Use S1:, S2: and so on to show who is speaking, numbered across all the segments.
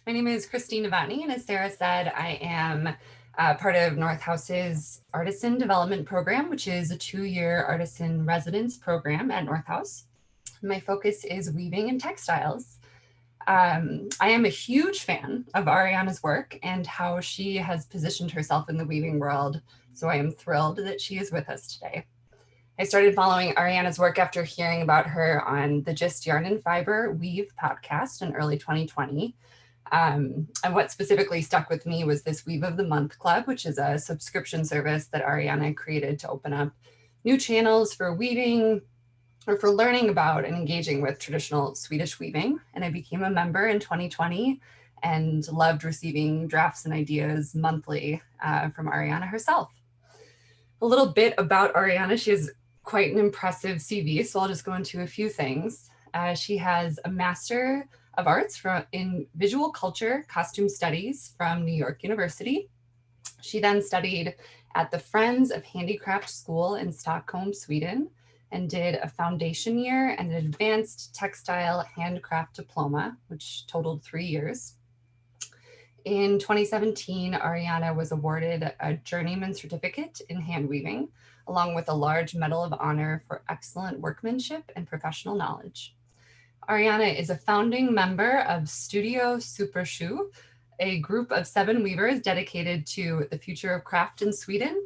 S1: My name is Christine Novotny, and as Sarah said, I am part of North House's Artisan Development Program, which is a 2-year artisan residence program at North House. My focus is weaving and textiles. I am a huge fan of Arianna's work and how she has positioned herself in the weaving world, so I am thrilled that she is with us today. I started following Arianna's work after hearing about her on the Just Yarn and Fiber Weave podcast in early 2020. And what specifically stuck with me was this Weave of the Month Club, which is a subscription service that Arianna created to open up new channels for weaving or for learning about and engaging with traditional Swedish weaving. And I became a member in 2020 and loved receiving drafts and ideas monthly from Arianna herself. A little bit about Arianna. She has quite an impressive CV, so I'll just go into a few things. She has a Master of Arts in Visual Culture Costume Studies from New York University. She then studied at the Friends of Handicraft School in Stockholm, Sweden, and did a foundation year and an advanced textile handcraft diploma, which totaled 3 years. In 2017, Arianna was awarded a journeyman certificate in hand weaving, along with a large Medal of Honor for excellent workmanship and professional knowledge. Arianna is a founding member of Studio Supersju, a group of 7 weavers dedicated to the future of craft in Sweden.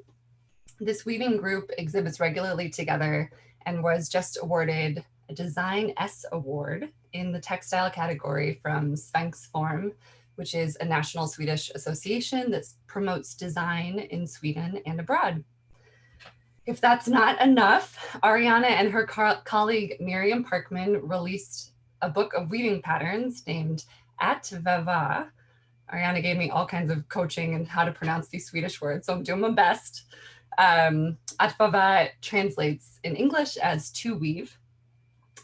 S1: This weaving group exhibits regularly together and was just awarded a Design S Award in the textile category from Svensk Form, which is a national Swedish association that promotes design in Sweden and abroad. If that's not enough, Arianna and her colleague Miriam Parkman released a book of weaving patterns named Att väva. Arianna gave me all kinds of coaching and how to pronounce these Swedish words, so I'm doing my best. Att väva translates in English as to weave.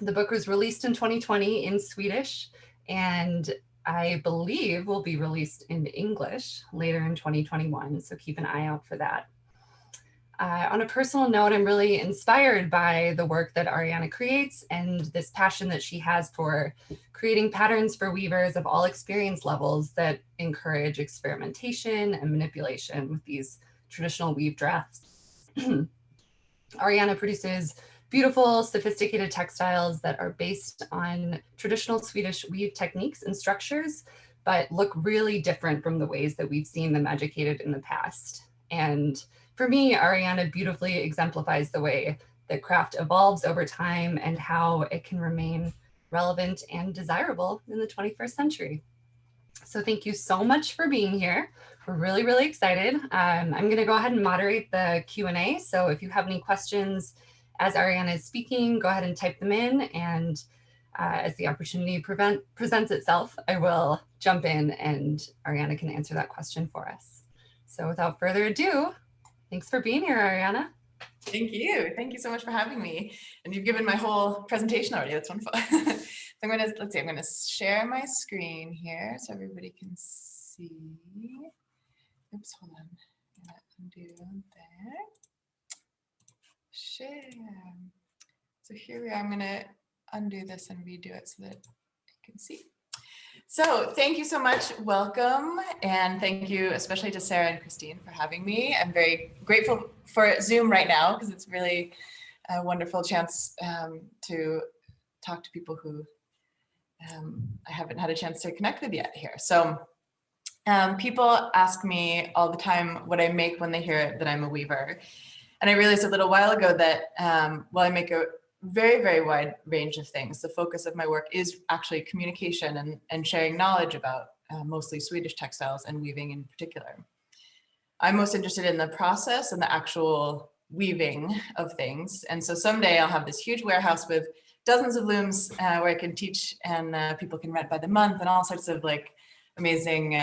S1: The book was released in 2020 in Swedish, and I believe will be released in English later in 2021, so keep an eye out for that. On a personal note, I'm really inspired by the work that Arianna creates and this passion that she has for creating patterns for weavers of all experience levels that encourage experimentation and manipulation with these traditional weave drafts. Arianna produces beautiful, sophisticated textiles that are based on traditional Swedish weave techniques and structures, but look really different from the ways that we've seen them educated in the past. And for me, Arianna beautifully exemplifies the way that craft evolves over time and how it can remain relevant and desirable in the 21st century. So thank you so much for being here. We're really, really excited. I'm going to go ahead and moderate the Q&A. So if you have any questions as Arianna is speaking, go ahead and type them in. And as the opportunity presents itself, I will jump in and Arianna can answer that question for us. So without further ado, thanks for being here, Arianna.
S2: Thank you. Thank you so much for having me. And you've given my whole presentation already. That's wonderful. So I'm going to share my screen here so everybody can see. Oops, hold on. I'm going to undo there. Share. So here we are. I'm going to undo this and redo it so that you can see. So thank you so much. Welcome. And thank you especially to Sarah and Christine for having me. I'm very grateful for Zoom right now because it's really a wonderful chance to talk to people who I haven't had a chance to connect with yet here. So people ask me all the time what I make when they hear that I'm a weaver. And I realized a little while ago that while I make a very, very wide range of things, the focus of my work is actually communication and sharing knowledge about mostly Swedish textiles and weaving in particular. I'm most interested in the process and the actual weaving of things. And so someday I'll have this huge warehouse with dozens of looms where I can teach and people can rent by the month and all sorts of like amazing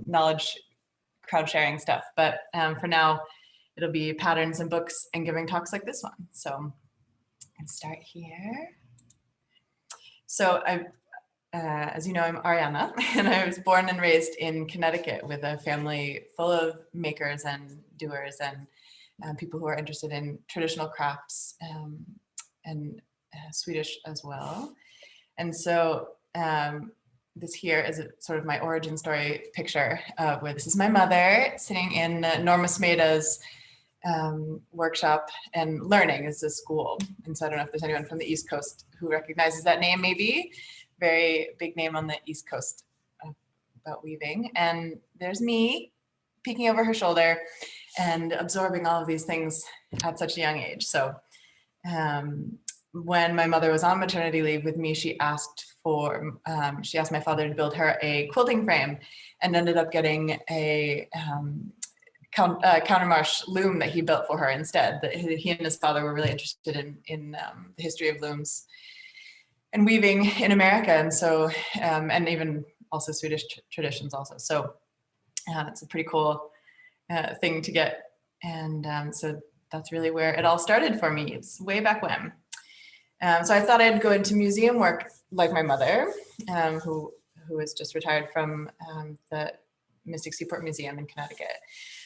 S2: knowledge crowd sharing stuff. But for now, it'll be patterns and books and giving talks like this one. So let's start here. So as you know, I'm Ariana, and I was born and raised in Connecticut with a family full of makers and doers and people who are interested in traditional crafts and Swedish as well. And so this here is sort of my origin story picture of where this is my mother sitting in Norma Smeda's workshop and learning is a school. And so I don't know if there's anyone from the East Coast who recognizes that name, maybe. Very big name on the East Coast about weaving. And there's me peeking over her shoulder and absorbing all of these things at such a young age. So when my mother was on maternity leave with me, she asked my father to build her a quilting frame, and ended up getting a countermarch loom that he built for her instead. That he and his father were really interested in the history of looms and weaving in America, and so and even also Swedish traditions also. So it's a pretty cool thing to get, and so that's really where it all started for me. It's way back when. So I thought I'd go into museum work like my mother, who was just retired from the Mystic Seaport Museum in Connecticut.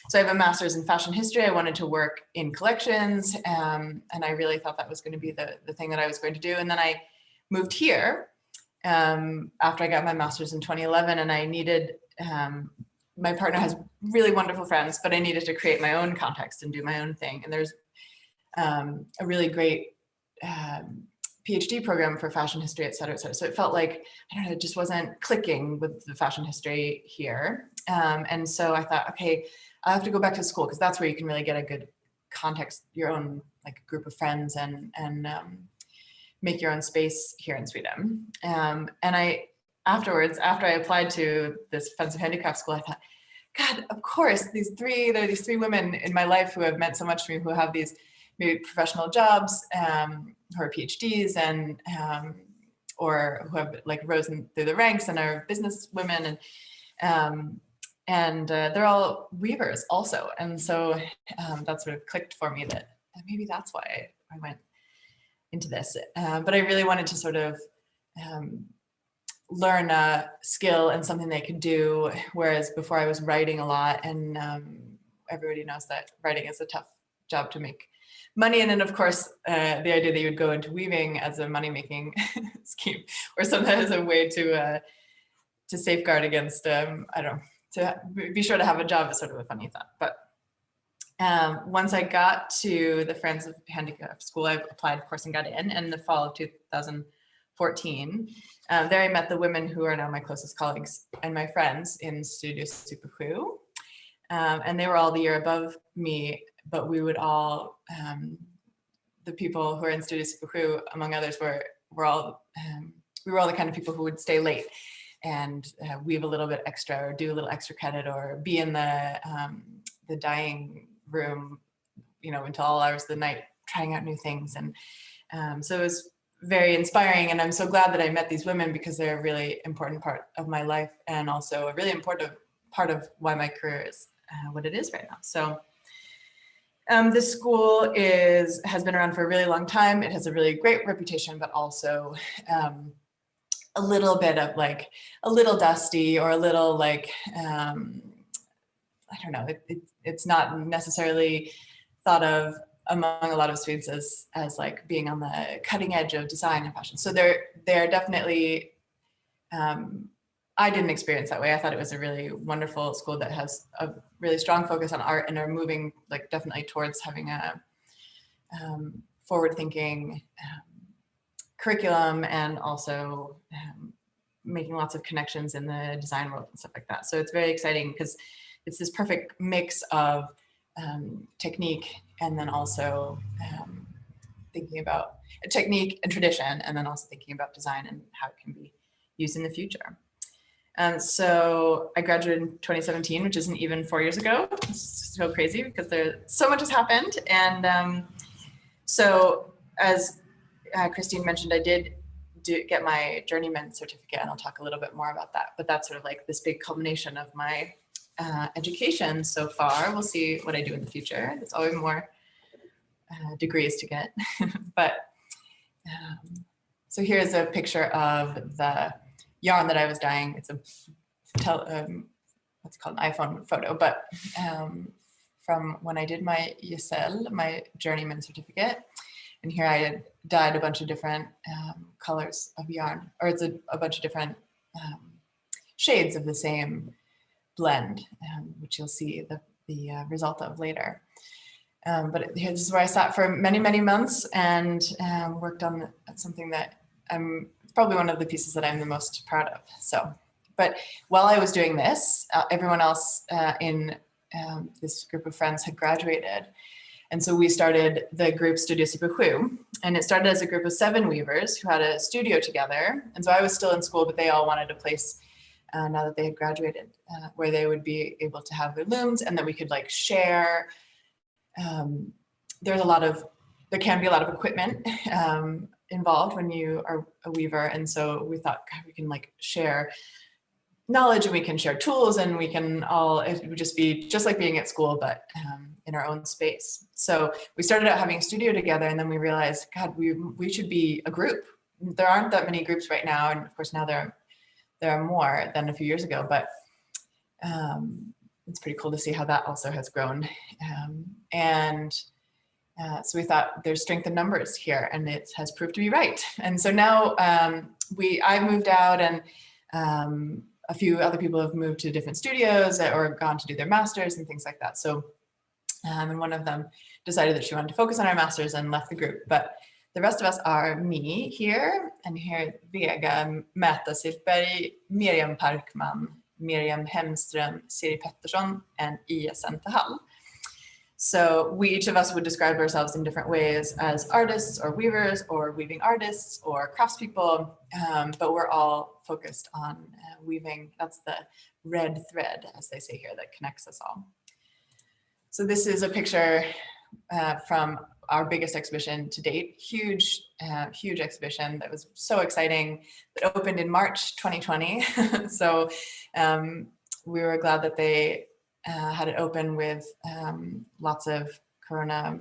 S2: So I have a master's in fashion history. I wanted to work in collections, and I really thought that was going to be the thing that I was going to do. And then I moved here after I got my master's in 2011, and I needed, my partner has really wonderful friends, but I needed to create my own context and do my own thing. And there's a really great PhD program for fashion history, et cetera, et cetera. So it felt like, I don't know, it just wasn't clicking with the fashion history here. And so I thought, okay, I have to go back to school, because that's where you can really get a good context, your own like group of friends, and make your own space here in Sweden. And afterwards, after I applied to this offensive handicraft school, I thought, God, of course, there are these three women in my life who have meant so much to me, who have these maybe professional jobs, who are PhDs, and or who have like risen through the ranks and are business women, and they're all weavers also. And so that sort of clicked for me that maybe that's why I went into this. But I really wanted to sort of learn a skill and something they could do, whereas before I was writing a lot, and everybody knows that writing is a tough job to make money. And then of course, the idea that you would go into weaving as a money-making scheme, or sometimes as a way to safeguard against, I don't know, to be sure to have a job is sort of a funny thought. But once I got to the Friends of Handicraft School, I applied, of course, and got in the fall of 2014. There I met the women who are now my closest colleagues and my friends in Studio Supersju. And they were all the year above me, but we would all, the people who are in Studio Supersju, among others, we were all the kind of people who would stay late and weave a little bit extra, or do a little extra credit, or be in the dyeing room, you know, until all hours of the night, trying out new things. And so it was very inspiring, and I'm so glad that I met these women, because they're a really important part of my life, and also a really important part of why my career is what it is right now. So this school has been around for a really long time. It has a really great reputation, but also a little bit of like a little dusty, or a little like, I don't know, it's not necessarily thought of among a lot of Swedes as like being on the cutting edge of design and fashion. So they're definitely, I didn't experience that way. I thought it was a really wonderful school that has a really strong focus on art, and are moving like definitely towards having a forward-thinking curriculum, and also making lots of connections in the design world and stuff like that. So it's very exciting, because it's this perfect mix of technique, and then also thinking about technique and tradition, and then also thinking about design and how it can be used in the future. So I graduated in 2017, which isn't even 4 years ago. It's so crazy, because so much has happened. And so as Christine mentioned, I did get my journeyman certificate, and I'll talk a little bit more about that. But that's sort of like this big culmination of my education so far. We'll see what I do in the future. There's always more degrees to get. But so here's a picture of the yarn that I was dyeing. It's what's called an iPhone photo, but from when I did my YSL, my journeyman certificate. And here I had dyed a bunch of different colors of yarn, or it's a bunch of different shades of the same blend, which you'll see the result of later. But this is where I sat for many, many months and worked on something that it's probably one of the pieces that I'm the most proud of. So, but while I was doing this, everyone else in this group of friends had graduated. And so we started the group Studio Supersju, and it started as a group of 7 weavers who had a studio together. And so I was still in school, but they all wanted a place now that they had graduated where they would be able to have their looms and that we could like share. There can be a lot of equipment involved when you are a weaver. And so we thought, God, we can like share knowledge and we can share tools and we can all, it would just be just like being at school, but in our own space. So we started out having a studio together, and then we realized, God, we should be a group. There aren't that many groups right now. And of course now there are more than a few years ago, but it's pretty cool to see how that also has grown. So we thought there's strength in numbers here, and it has proved to be right. And so now I've moved out, and a few other people have moved to different studios or gone to do their masters and things like that. So, and one of them decided that she wanted to focus on our masters and left the group. But the rest of us are me here, and here Vega Mäta Silberg, Miriam Parkman, Miriam Hemström, Siri Pettersson, and Ia Sentahall. So each of us would describe ourselves in different ways as artists or weavers or weaving artists or craftspeople, but we're all focused on weaving. That's the red thread, as they say here, that connects us all. So this is a picture from our biggest exhibition to date. Huge exhibition that was so exciting, that opened in March 2020. So we were glad that they had it open with lots of Corona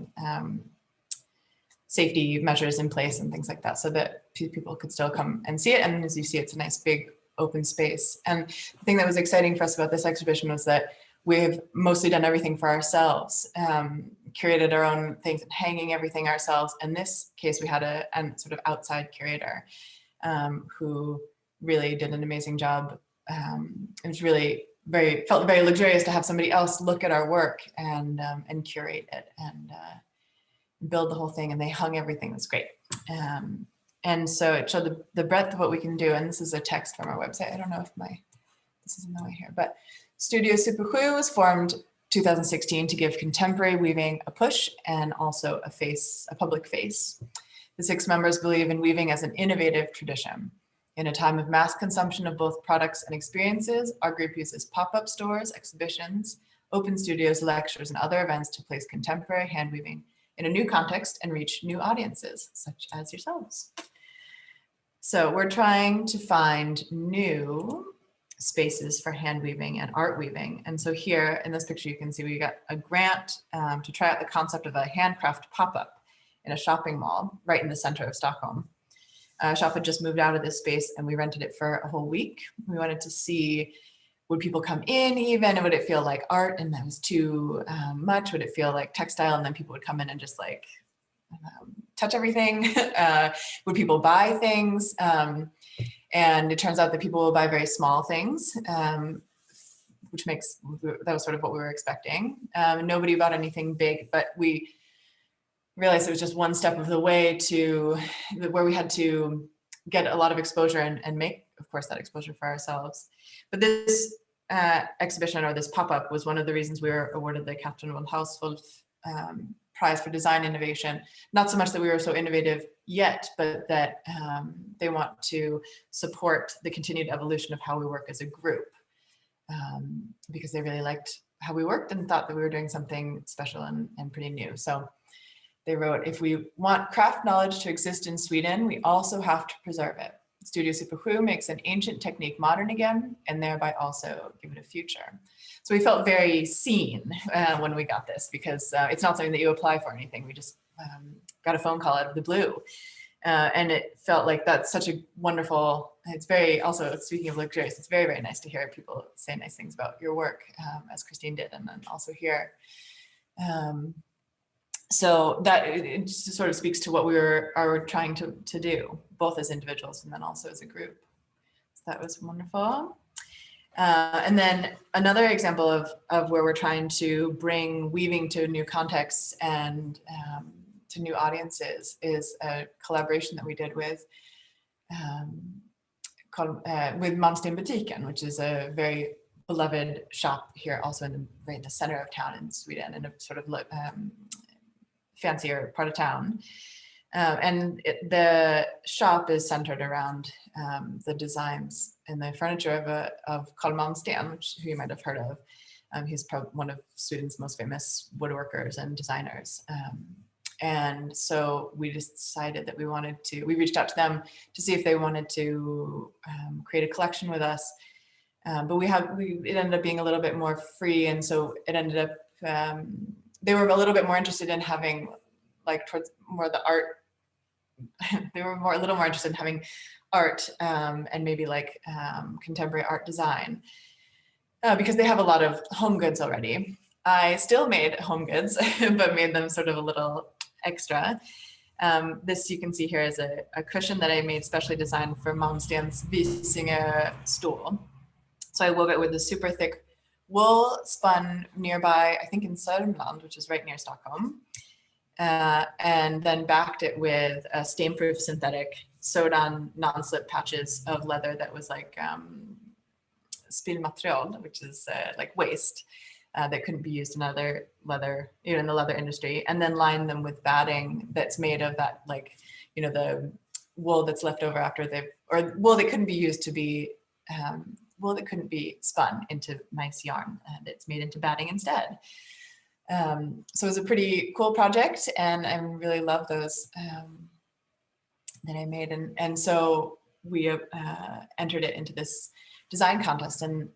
S2: safety measures in place and things like that, so that people could still come and see it. And as you see, it's a nice big open space. And the thing that was exciting for us about this exhibition was that we've mostly done everything for ourselves, curated our own things and hanging everything ourselves. In this case, we had a sort of outside curator who really did an amazing job. It was really felt very luxurious to have somebody else look at our work and curate it and build the whole thing. And they hung everything. It was great. And so it showed the breadth of what we can do. And this is a text from our website. I don't know if this is in the way here, but Studio Supersju was formed 2016 to give contemporary weaving a push and also a public face. The 6 members believe in weaving as an innovative tradition. In a time of mass consumption of both products and experiences, our group uses pop-up stores, exhibitions, open studios, lectures, and other events to place contemporary hand weaving in a new context and reach new audiences, such as yourselves. So we're trying to find new spaces for hand weaving and art weaving. And so here in this picture, you can see we got a grant to try out the concept of a handcraft pop-up in a shopping mall right in the center of Stockholm. Shop had just moved out of this space and we rented it for a whole week. We wanted to see, would people come in even, and would it feel like art and that was too much? Would it feel like textile and then people would come in and just like touch everything? Would people buy things? And it turns out that people will buy very small things, that was sort of what we were expecting. Nobody bought anything big, but we realized it was just one step of the way to where we had to get a lot of exposure and make, of course, that exposure for ourselves. But this exhibition, or this pop-up, was one of the reasons we were awarded the Captain von Hauswolf Prize for Design Innovation. Not so much that we were so innovative yet, but that they want to support the continued evolution of how we work as a group, because they really liked how we worked and thought that we were doing something special and pretty new. So they wrote, if we want craft knowledge to exist in Sweden, we also have to preserve it. Studio Supersju makes an ancient technique modern again, and thereby also give it a future. So we felt very seen when we got this, because it's not something that you apply for or anything. We just got a phone call out of the blue. And it felt like that's such a wonderful, it's very, also speaking of luxurious, it's very, very nice to hear people say nice things about your work, as Christine did, and then also here. So that it just sort of speaks to what we are trying to do, both as individuals and then also as a group. So that was wonderful. And then another example of where we're trying to bring weaving to new contexts and to new audiences is a collaboration that we did with Malmsten Butiken, which is a very beloved shop here, also right in the center of town in Sweden, in a sort of fancier part of town. And the shop is centered around the designs and the furniture of Carl Malmsten, who you might have heard of. He's probably one of Sweden's most famous woodworkers and designers. And so we just decided that we reached out to them to see if they wanted to create a collection with us. But it ended up being a little bit more free. And so it ended up, they were a little bit more interested in having towards more the art. They were a little more interested in having art and maybe contemporary art design because they have a lot of home goods already. I still made home goods, but made them sort of a little extra. This you can see here is a cushion that I made specially designed for Malmsten's Visinge stool. So I wove it with a super thick wool spun nearby, I think in Sörmland, which is right near Stockholm. And then backed it with a stain-proof synthetic sewed on non-slip patches of leather that was like spillmaterial, which is like waste that couldn't be used in other leather, in the leather industry, and then lined them with batting that's made of that, the wool that's left over after or wool that couldn't be used to be, wool that couldn't be spun into nice yarn, and it's made into batting instead. So it was a pretty cool project, and I really love those that I made. And so we entered it into this design contest, and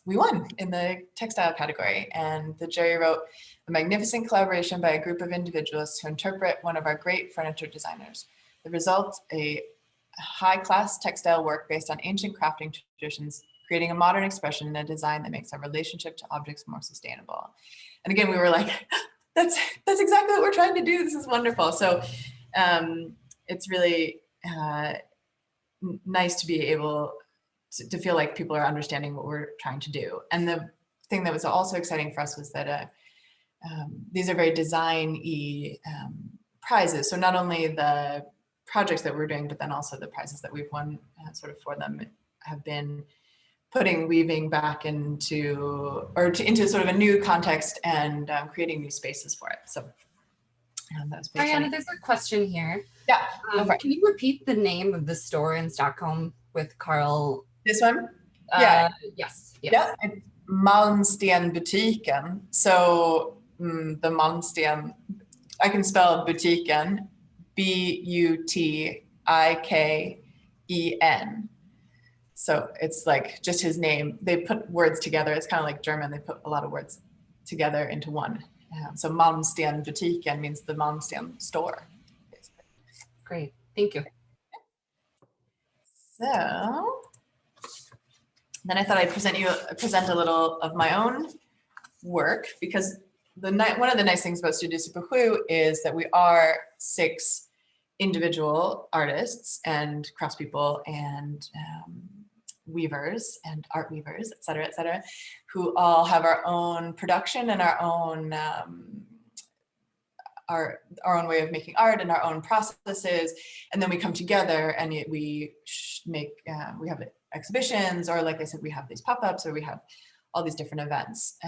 S2: we won in the textile category. And the jury wrote, "A magnificent collaboration by a group of individuals to interpret one of our great furniture designers. The result, a high-class textile work based on ancient crafting traditions, creating a modern expression in a design that makes our relationship to objects more sustainable." And again, we were like, that's exactly what we're trying to do. This is wonderful. So it's really nice to be able to feel like people are understanding what we're trying to do. And the thing that was also exciting for us was that these are very design-y prizes. So not only the projects that we're doing, but then also the prizes that we've won sort of for them have been putting weaving back into sort of a new context and creating new spaces for it. So that was pretty
S1: Ariana, there's a question here.
S2: Yeah.
S1: Can you repeat the name of the store in Stockholm with Carl?
S2: This one?
S1: Yeah. Yes.
S2: Yeah, it's Malmsten Butiken. So the Malmsten, I can spell Butiken, Butiken. So it's like just his name. They put words together. It's kind of like German. They put a lot of words together into one. So Malmsten Butiken means the Malmsten store, basically.
S1: Great, thank you.
S2: So then I thought I'd present a little of my own work, because one of the nice things about Studio Supersju is that we are 6 individual artists and craftspeople and weavers and art weavers, et cetera, who all have our own production and our own way of making art and our own processes. And then we come together and we have exhibitions, or like I said, we have these pop-ups, or we have all these different events.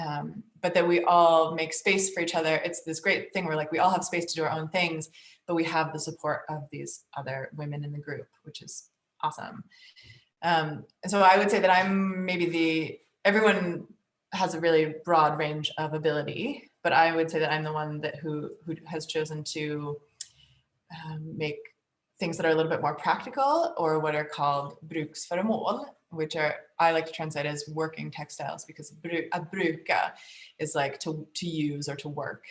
S2: But that we all make space for each other. It's this great thing where like we all have space to do our own things, but we have the support of these other women in the group, which is awesome. So I would say that I'm everyone has a really broad range of ability, but I would say that I'm the one who has chosen to make things that are a little bit more practical, or what are called bruksföremål, which I like to translate as working textiles, because att bruka is like to use or to work.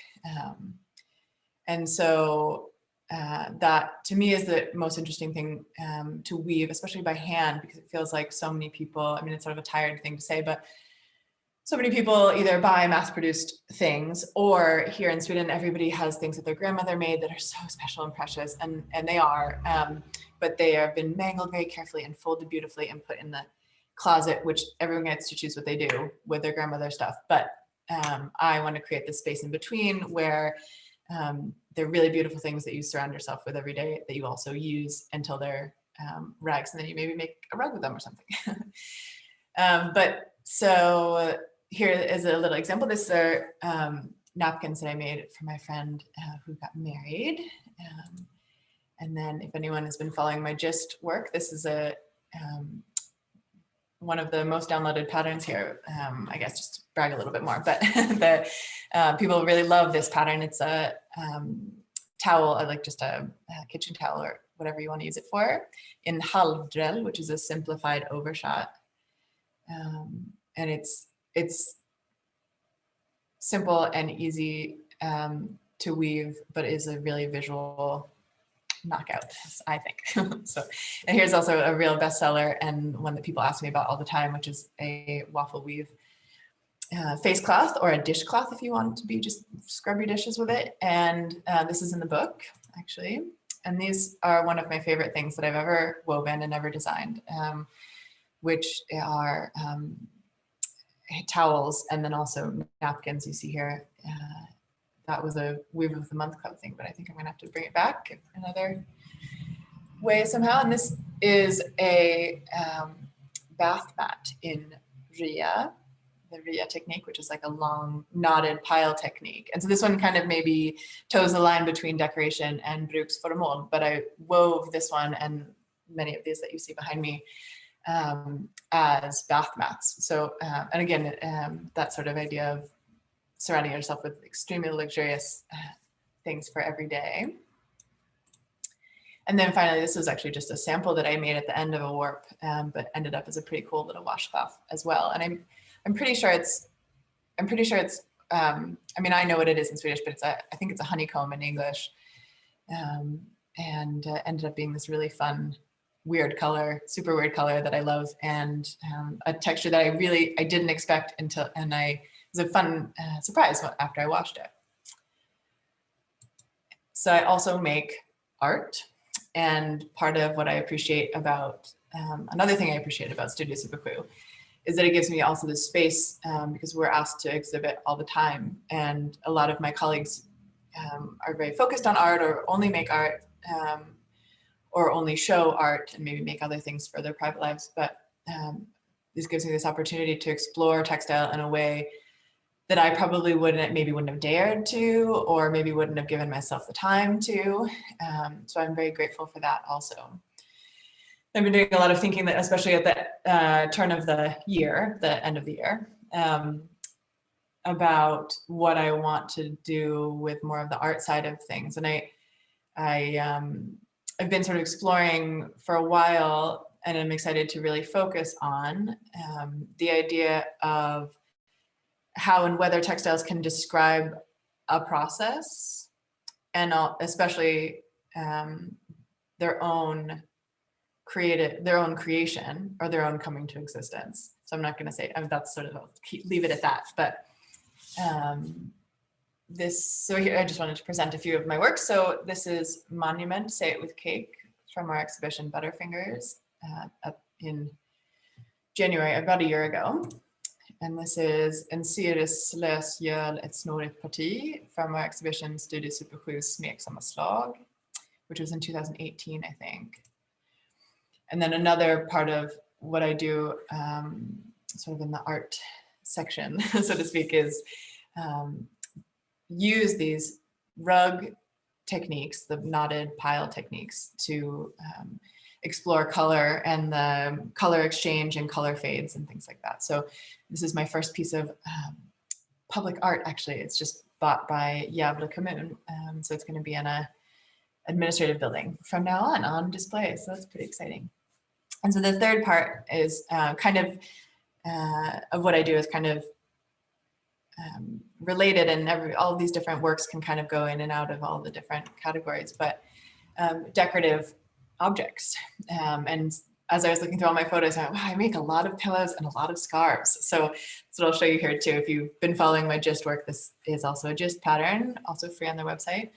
S2: And so that to me is the most interesting thing to weave, especially by hand, because it feels like so many people, I mean, it's sort of a tired thing to say, but so many people either buy mass-produced things, or here in Sweden, everybody has things that their grandmother made that are so special and precious, and they are, but they have been mangled very carefully and folded beautifully and put in the closet, which everyone gets to choose what they do with their grandmother's stuff. But I want to create this space in between where they're really beautiful things that you surround yourself with every day that you also use until they're rags, and then you maybe make a rug with them or something. But so here is a little example. This are napkins that I made for my friend who got married. And then if anyone has been following my gist work, this is a one of the most downloaded patterns here. I guess just to brag a little bit more, but the people really love this pattern. It's a towel, like just a kitchen towel or whatever you want to use it for, in halvdrell, which is a simplified overshot. And it's simple and easy to weave, but is a really visual knockout, I think. So, and here's also a real bestseller and one that people ask me about all the time, which is a waffle weave face cloth, or a dishcloth if you want to be just scrub your dishes with it. And this is in the book, actually. And these are one of my favorite things that I've ever woven and ever designed, which are towels and then also napkins you see here. That was a Weave of the Month Club thing, but I think I'm gonna have to bring it back another way somehow. And this is a bath mat in Ria, the Ria technique, which is like a long knotted pile technique. And so this one kind of maybe toes the line between decoration and bruksformål, but I wove this one and many of these that you see behind me as bath mats. So, and again, that sort of idea of surrounding yourself with extremely luxurious things for every day. And then finally, this was actually just a sample that I made at the end of a warp, but ended up as a pretty cool little washcloth as well. And I'm pretty sure it's, I mean, I know what it is in Swedish, but I think it's a honeycomb in English. And ended up being this really fun, weird color, super weird color that I love, and a texture that I didn't expect until, and it was a fun surprise after I washed it. So I also make art, and part of what I appreciate about, another thing I appreciate about Studio Supersju is that it gives me also this space, because we're asked to exhibit all the time, and a lot of my colleagues are very focused on art, or only make art, or only show art and maybe make other things for their private lives. But this gives me this opportunity to explore textile in a way that I probably maybe wouldn't have dared to, or maybe wouldn't have given myself the time to. So I'm very grateful for that also. I've been doing a lot of thinking, that especially at the turn of the year, the end of the year, about what I want to do with more of the art side of things. And I've been sort of exploring for a while, and I'm excited to really focus on the idea of how and whether textiles can describe a process, and especially their own creation, or their own coming to existence. So I'm not going to say, that's sort of, I'll leave it at that. But so here I just wanted to present a few of my work. So this is Monument, Say It With Cake, from our exhibition Butterfingers in January, about a year ago. And this is En series slösgöl ett snårigt parti, from our exhibition Studio Supersju Smeksamma slag, which was in 2018, I think. And then another part of what I do, sort of in the art section, so to speak, is use these rug techniques, the knotted pile techniques, to explore color and the color exchange and color fades and things like that. So this is my first piece of public art, actually. It's just bought by Gävle Kommun. So it's going to be in a administrative building from now on display. So that's pretty exciting. And so the third part is kind of what I do is kind of related, and all these different works can kind of go in and out of all the different categories, but decorative objects. And as I was looking through all my photos, I went, wow, I make a lot of pillows and a lot of scarves. So that's what I'll show you here too. If you've been following my gist work, this is also a gist pattern, also free on their website.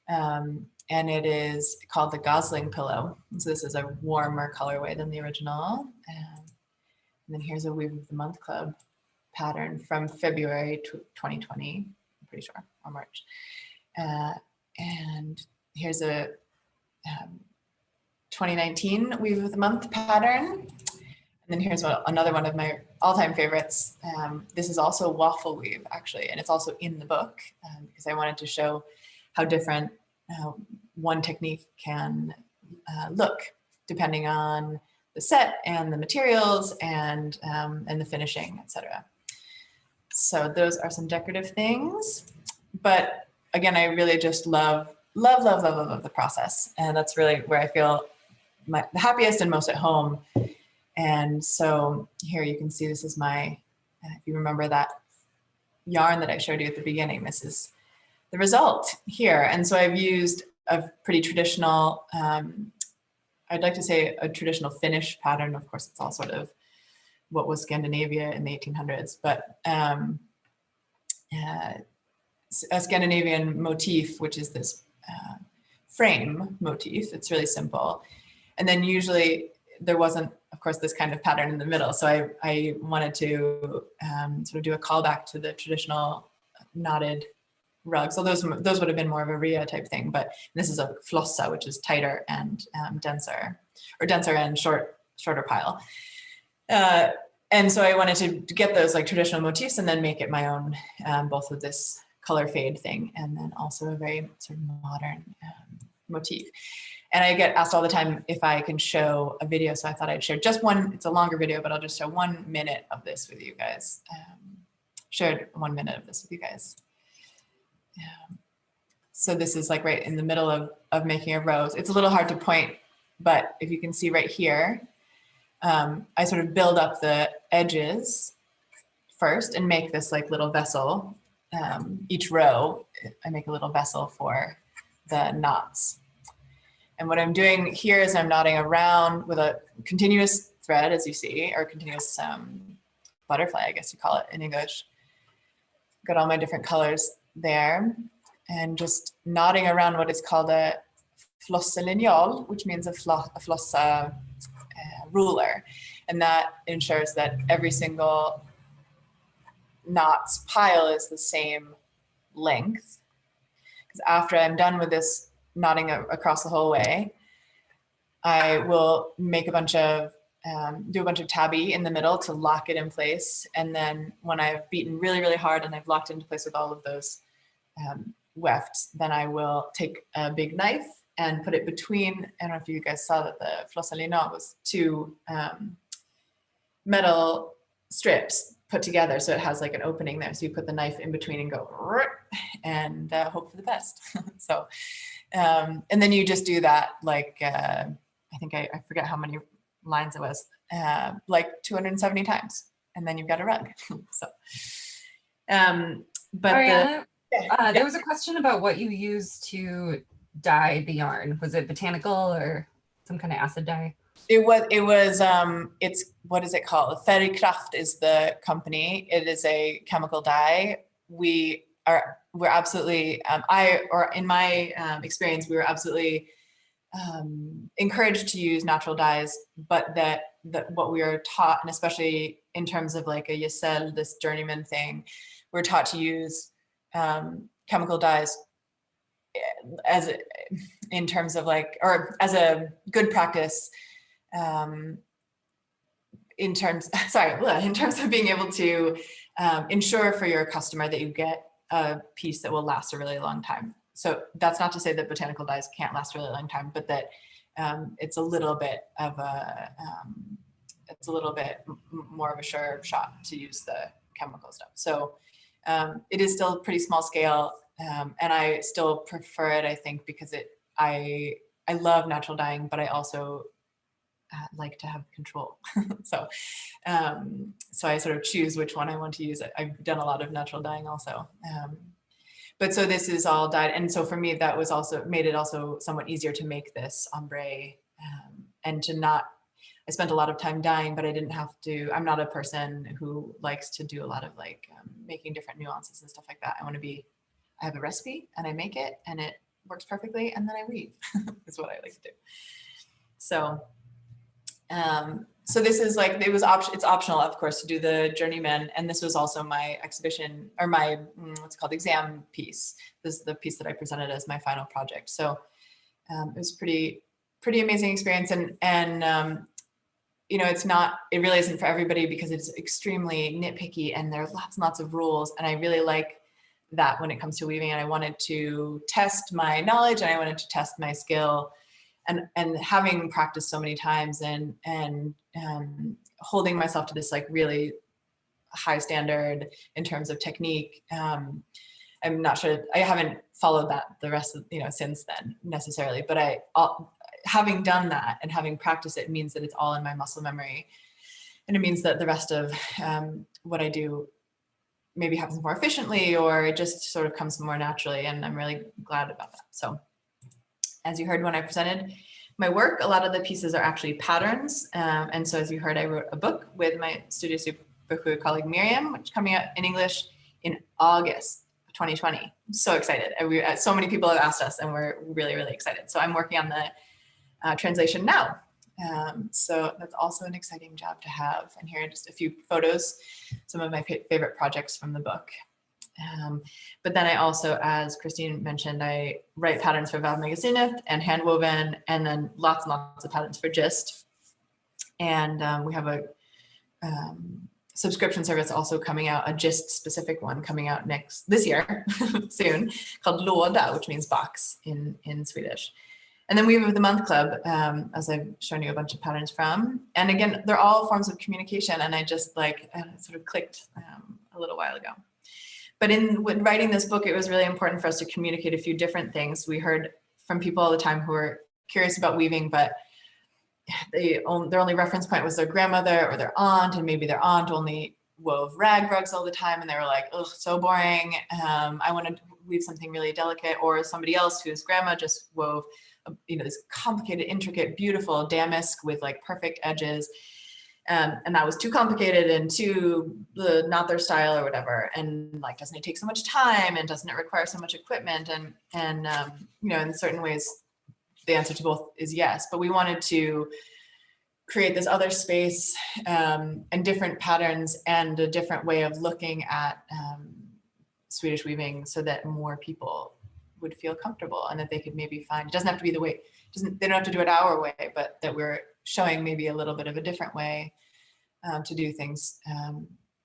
S2: And it is called the Gosling pillow. So this is a warmer colorway than the original. And then here's a Weave of the Month Club pattern from February 2020, I'm pretty sure, or March. And here's a 2019 Weave of the Month pattern. And then here's another one of my all-time favorites. This is also waffle weave, actually, and it's also in the book because I wanted to show how different one technique can look depending on the set and the materials and the finishing, etc. So those are some decorative things. But again, I really just love the process, and that's really where I feel the happiest and most at home. And so here you can see this is my, if you remember that yarn that I showed you at the beginning, this is the result here. And so I've used a pretty traditional, I'd like to say a traditional Finnish pattern. Of course, it's all sort of what was Scandinavia in the 1800s, but a Scandinavian motif, which is this frame motif. It's really simple. And then usually there wasn't, of course, this kind of pattern in the middle. So I wanted to sort of do a callback to the traditional knotted rug. So those would have been more of a Rhea type thing, but this is a flossa, which is tighter and denser, or denser and shorter pile. And so I wanted to get those like traditional motifs and then make it my own, both with this color fade thing and then also a very sort of modern motif. And I get asked all the time if I can show a video, so I thought I'd share just one. It's a longer video, but I'll just show 1 minute of this with you guys. Shared 1 minute of this with you guys. So this is like right in the middle of making a rose. It's a little hard to point, but if you can see right here, I sort of build up the edges first and make this like little vessel. Each row, I make a little vessel for the knots. And what I'm doing here is I'm knotting around with a continuous thread, as you see, or continuous butterfly, I guess you call it in English. Got all my different colors there. And just knotting around what is called a flosselineal, which means a floss ruler. And that ensures that every single knot's pile is the same length. Because after I'm done with this knotting across the whole way, I will make a bunch of, do a bunch of tabby in the middle to lock it in place. And then when I've beaten really, really hard and I've locked into place with all of those wefts, then I will take a big knife and put it between, I don't know if you guys saw that the flossalina was 2 metal strips put together. So it has like an opening there. So you put the knife in between and go, and hope for the best. So, and then you just do that like, I think I forget how many lines it was, like 270 times. And then you've got a rug. So, but
S1: Ariana, there was a question about what you use to dye the yarn. Was it botanical or some kind of acid dye?
S2: It was, it's, what is it called? Färgkraft is the company. It is a chemical dye. We're absolutely, in my experience, we were absolutely encouraged to use natural dyes, but that what we are taught, and especially in terms of like a Yesel, this journeyman thing, we're taught to use chemical dyes as in terms of like, or as a good practice, in terms of being able to ensure for your customer that you get a piece that will last a really long time. So that's not to say that botanical dyes can't last a really long time, but that it's a little bit of a, more of a sure shot to use the chemical stuff. So it is still pretty small scale, and I still prefer it, I think, because I love natural dyeing, but I also like to have control. So I sort of choose which one I want to use. I've done a lot of natural dyeing also. But so this is all dyed. And so for me, that was also made it also somewhat easier to make this ombre and to not, I spent a lot of time dyeing, but I didn't have to, I'm not a person who likes to do a lot of like making different nuances and stuff like that. I have a recipe and I make it and it works perfectly and then I leave is what I like to do. So So this is like, it's optional, of course, to do the journeyman. And this was also my exhibition, or my, what's it called, exam piece. This is the piece that I presented as my final project. So it was pretty amazing experience. And you know, it really isn't for everybody because it's extremely nitpicky and there are lots and lots of rules. And I really like that when it comes to weaving, and I wanted to test my knowledge and I wanted to test my skill. And having practiced so many times and holding myself to this like really high standard in terms of technique, I'm not sure, I haven't followed that the rest of, you know, since then necessarily, but having done that and having practiced it means that it's all in my muscle memory. And it means that the rest of what I do maybe happens more efficiently, or it just sort of comes more naturally. And I'm really glad about that. So as you heard when I presented my work, a lot of the pieces are actually patterns. And so as you heard, I wrote a book with my Studio Supersju colleague Miriam, which is coming out in English in August 2020. I'm so excited. So many people have asked us and we're really, really excited. So I'm working on the translation now. So that's also an exciting job to have. And here are just a few photos, some of my favorite projects from the book. But then I also, as Christine mentioned, I write patterns for Magasinet and Handwoven, and then lots and lots of patterns for Gist. And we have a subscription service also coming out, a Gist specific one coming out this year, soon, called Låda, which means box in Swedish. And then we have the Month Club, as I've shown you a bunch of patterns from. And again, they're all forms of communication, and I just like sort of clicked a little while ago. But when writing this book, it was really important for us to communicate a few different things. We heard from people all the time who were curious about weaving, but their only reference point was their grandmother or their aunt, and maybe their aunt only wove rag rugs all the time, and they were like, "Ugh, so boring. I want to weave something really delicate." Or somebody else whose grandma just wove, you know, this complicated, intricate, beautiful damask with like perfect edges. And that was too complicated and too not their style or whatever. And like, doesn't it take so much time, and doesn't it require so much equipment? And you know, in certain ways, the answer to both is yes. But we wanted to create this other space and different patterns and a different way of looking at Swedish weaving, so that more people would feel comfortable and that they could maybe find, it doesn't have to be the way, they don't have to do it our way, but that we're showing maybe a little bit of a different way to do things,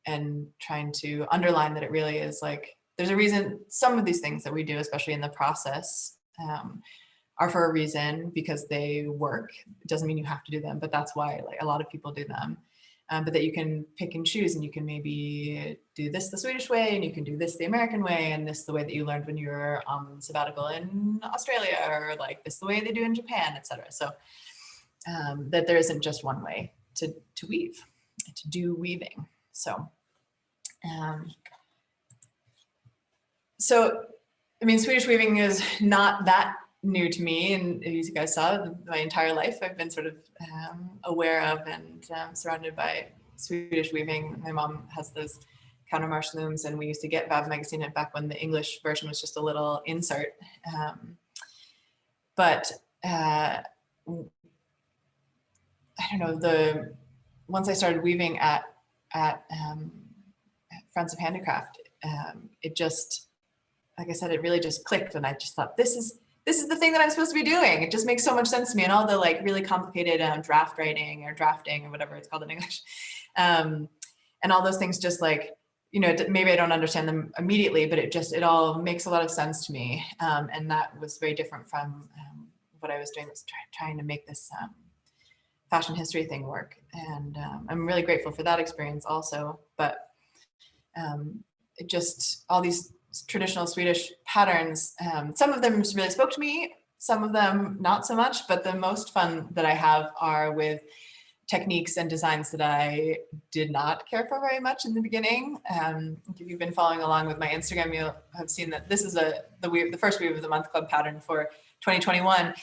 S2: and trying to underline that it really is like, there's a reason some of these things that we do, especially in the process, are for a reason, because they work. It doesn't mean you have to do them, but that's why like a lot of people do them. But that you can pick and choose, and you can maybe do this the Swedish way, and you can do this the American way, and this the way that you learned when you were on sabbatical in Australia, or like this the way they do in Japan, etc. So that there isn't just one way to weave, to do weaving. So, I mean, Swedish weaving is not that new to me, and as you guys saw, my entire life I've been sort of aware of and surrounded by Swedish weaving. My mom has those countermarch looms, and we used to get Magasinet back when the English version was just a little insert. But I don't know, once I started weaving at Friends of Handicraft, it just, like I said, it really just clicked, and I just thought, this is the thing that I'm supposed to be doing. It just makes so much sense to me. And all the like really complicated draft writing or drafting or whatever it's called in English, and all those things, just like, you know, maybe I don't understand them immediately, but it all makes a lot of sense to me. And that was very different from what I was doing, was trying to make this fashion history thing work. And I'm really grateful for that experience also. But it just, all these traditional Swedish patterns, some of them really spoke to me, some of them not so much, but the most fun that I have are with techniques and designs that I did not care for very much in the beginning. If you've been following along with my Instagram, you'll have seen that this is the first Weave of the Month Club pattern for 2021.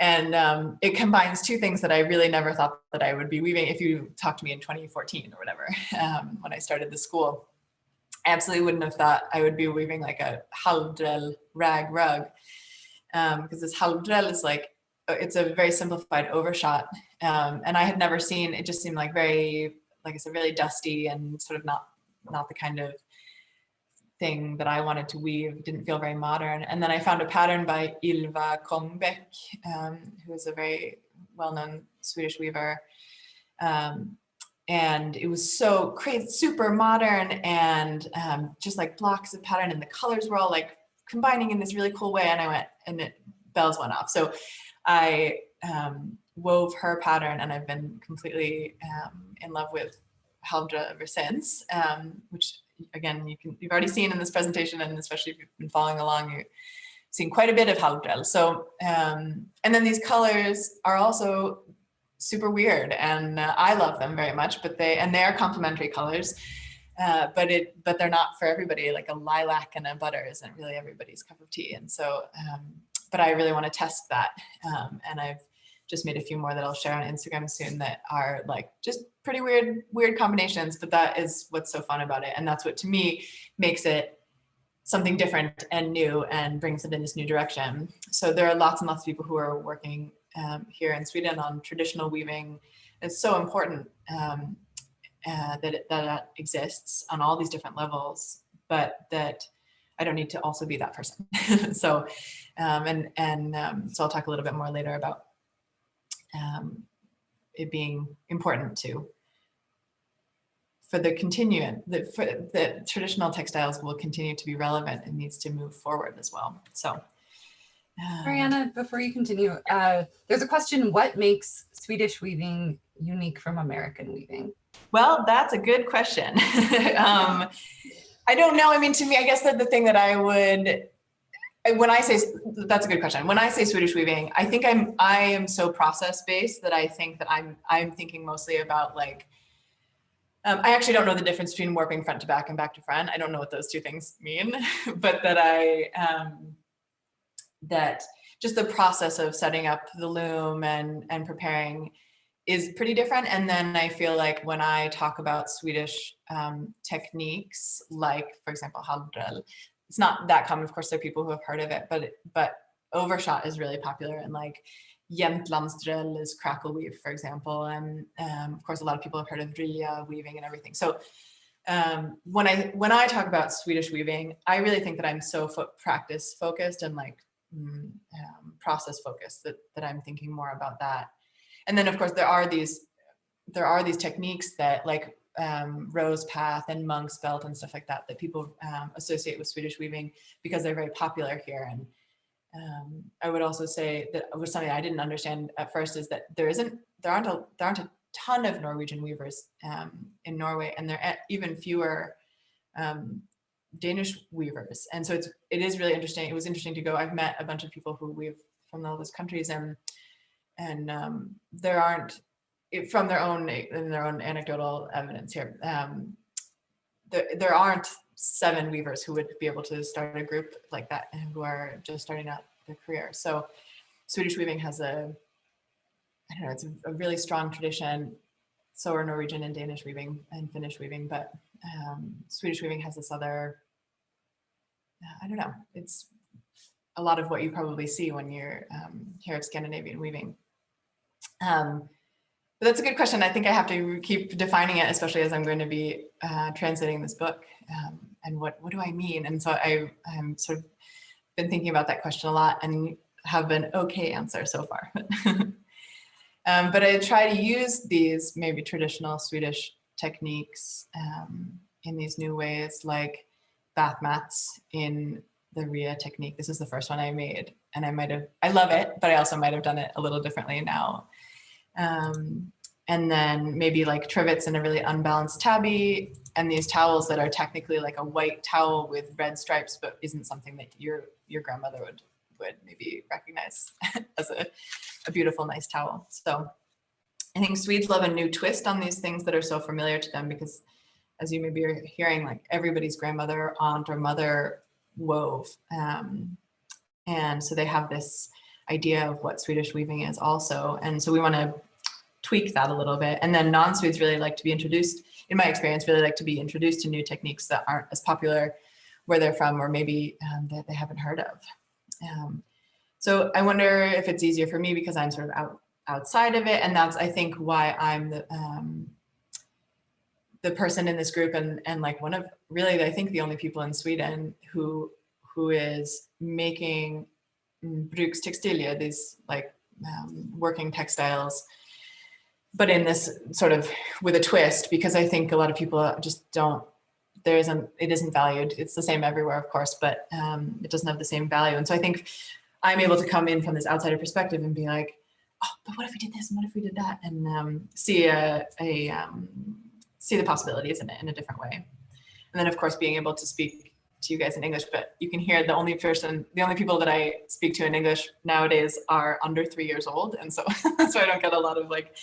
S2: And it combines two things that I really never thought that I would be weaving if you talked to me in 2014 or whatever, when I started the school. I absolutely wouldn't have thought I would be weaving like a halvdrell rag rug, because this halvdrell is like, it's a very simplified overshot And I had never seen, it just seemed like very, like I said, really dusty and sort of not the kind of thing that I wanted to weave. Didn't feel very modern. And then I found a pattern by Ylva Kronbeck, who is a very well-known Swedish weaver. And it was so crazy, super modern, and just like blocks of pattern, and the colors were all like combining in this really cool way. And I went, and bells went off. So I wove her pattern, and I've been completely in love with Haldra ever since, which again, you've already seen in this presentation, and especially if you've been following along, you've seen quite a bit of Haldra. So, and then these colors are also super weird, and I love them very much, but they are complementary colors, but they're not for everybody. Like a lilac and a butter isn't really everybody's cup of tea. And so, but I really want to test that. And I've just made a few more that I'll share on Instagram soon that are like just pretty weird combinations, but that is what's so fun about it. And that's what to me makes it something different and new and brings it in this new direction. So there are lots and lots of people who are working here in Sweden on traditional weaving. It's so important that exists on all these different levels, but that I don't need to also be that person. So, so I'll talk a little bit more later about it being important for the traditional textiles will continue to be relevant and needs to move forward as well. So.
S1: Ariana, before you continue, there's a question: what makes Swedish weaving unique from American weaving?
S2: Well, that's a good question. I don't know. I mean, to me, I guess that the thing that when I say, that's a good question. When I say Swedish weaving, I think I am so process based that I think that I'm thinking mostly about like, I actually don't know the difference between warping front to back and back to front. I don't know what those two things mean, but that that just the process of setting up the loom and preparing is pretty different. And then I feel like when I talk about Swedish techniques, like for example, Haldra, it's not that common. Of course, there are people who have heard of it, but overshot is really popular, and like Jämtlandsdrill is crackle weave, for example. And of course, a lot of people have heard of Ria weaving and everything. So when I talk about Swedish weaving, I really think that I'm so practice focused and like process focused that I'm thinking more about that. And then of course there are these techniques that like rose path and monk's belt and stuff like that people associate with Swedish weaving because they're very popular here. And I would also say that was something I didn't understand at first, is that there aren't a ton of Norwegian weavers in Norway, and there are even fewer Danish weavers. And so it is really interesting. It was interesting to go. I've met a bunch of people who weave from all those countries, and there aren't, from their own anecdotal evidence here, there aren't 7 weavers who would be able to start a group like that and who are just starting out their career. So Swedish weaving has it's a really strong tradition. So are Norwegian and Danish weaving and Finnish weaving, but Swedish weaving has this other, it's a lot of what you probably see when you're hear of Scandinavian weaving. But that's a good question. I think I have to keep defining it, especially as I'm going to be translating this book. And what do I mean? And so I'm sort of been thinking about that question a lot and have an okay answer so far. But I try to use these maybe traditional Swedish techniques in these new ways, like bath mats in the Ria technique. This is the first one I made, and I love it, but I also might have done it a little differently now. And then maybe like trivets in a really unbalanced tabby, and these towels that are technically like a white towel with red stripes, but isn't something that your grandmother would maybe recognize as a beautiful, nice towel. So I think Swedes love a new twist on these things that are so familiar to them, because as you maybe are hearing, like everybody's grandmother, aunt, or mother wove. And so they have this idea of what Swedish weaving is also. And so we want to tweak that a little bit. And then non-Swedes really like to be introduced, in my experience, really like to be introduced to new techniques that aren't as popular where they're from, or maybe that they haven't heard of. So I wonder if it's easier for me because I'm sort of outside of it. And that's, I think, why I'm the person in this group and like one of really, I think, the only people in Sweden who is making brukstextilier, these like working textiles, but in this sort of with a twist, because I think a lot of people just don't, it isn't valued. It's the same everywhere, of course, but it doesn't have the same value. And so I think I'm able to come in from this outsider perspective and be like, oh, but what if we did this and what if we did that? And see the possibilities in it in a different way. And then of course, being able to speak to you guys in English, but you can hear the only people that I speak to in English nowadays are under 3 years old. And so, so I don't get a lot of like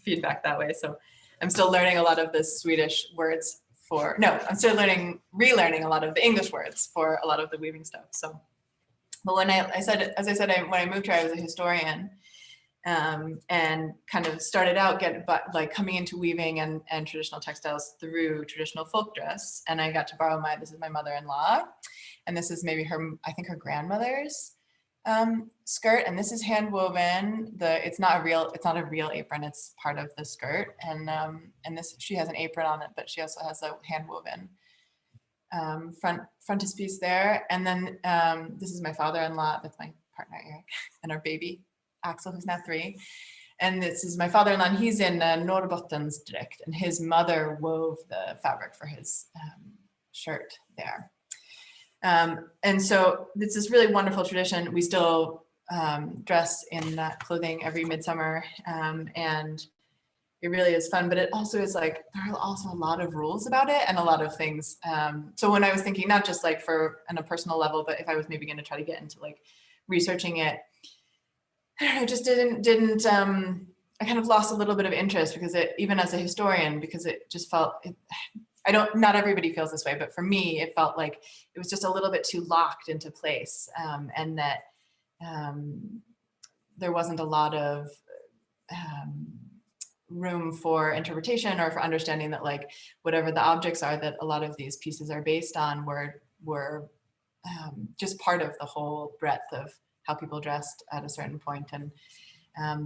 S2: feedback that way. So I'm still learning a lot of the Swedish words I'm still relearning a lot of the English words for a lot of the weaving stuff. So, but when when I moved here, I was a historian. And kind of started out like coming into weaving and traditional textiles through traditional folk dress. And I got to borrow this is my mother-in-law, and this is maybe I think her grandmother's skirt. And this is hand woven. It's not a real apron. It's part of the skirt. And she has an apron on it, but she also has a hand woven frontispiece there. And then this is my father-in-law with my partner Eric and our baby Axel, who's now 3. And this is my father-in-law, and he's in Norrbottensdräkt, and his mother wove the fabric for his shirt there. And so it's this really wonderful tradition. We still dress in that clothing every midsummer, and it really is fun, but it also is like, there are also a lot of rules about it and a lot of things. So when I was thinking, not just like on a personal level, but if I was maybe going to try to get into like researching it, I don't know, just didn't I kind of lost a little bit of interest because even as a historian, because it just felt, not everybody feels this way, but for me, it felt like it was just a little bit too locked into place, and that there wasn't a lot of room for interpretation or for understanding that like whatever the objects are that a lot of these pieces are based on were just part of the whole breadth of how people dressed at a certain point, and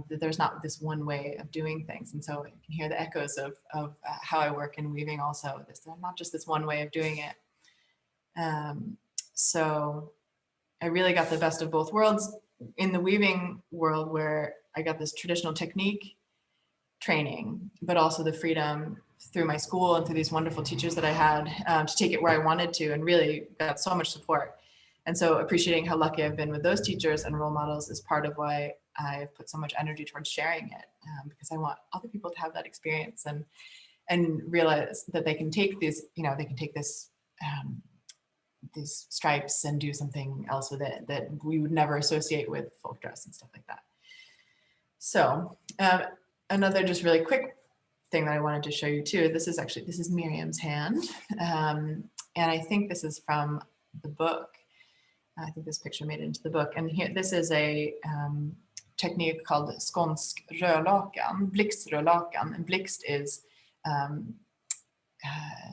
S2: that there's not this one way of doing things. And so you can hear the echoes of how I work in weaving also. There's not just this one way of doing it. So I really got the best of both worlds in the weaving world, where I got this traditional technique training, but also the freedom through my school and through these wonderful teachers that I had to take it where I wanted to, and really got so much support. And so appreciating how lucky I've been with those teachers and role models is part of why I've put so much energy towards sharing it, because I want other people to have that experience and realize that they can take these, they can take this, these stripes and do something else with it that we would never associate with folk dress and stuff like that. So another just really quick thing that I wanted to show you too, this is Miriam's hand. And I think this is from the book. I think this picture made it into the book. And here, this is a technique called skånsk rödlakan, blixtrödlakan. And blixt is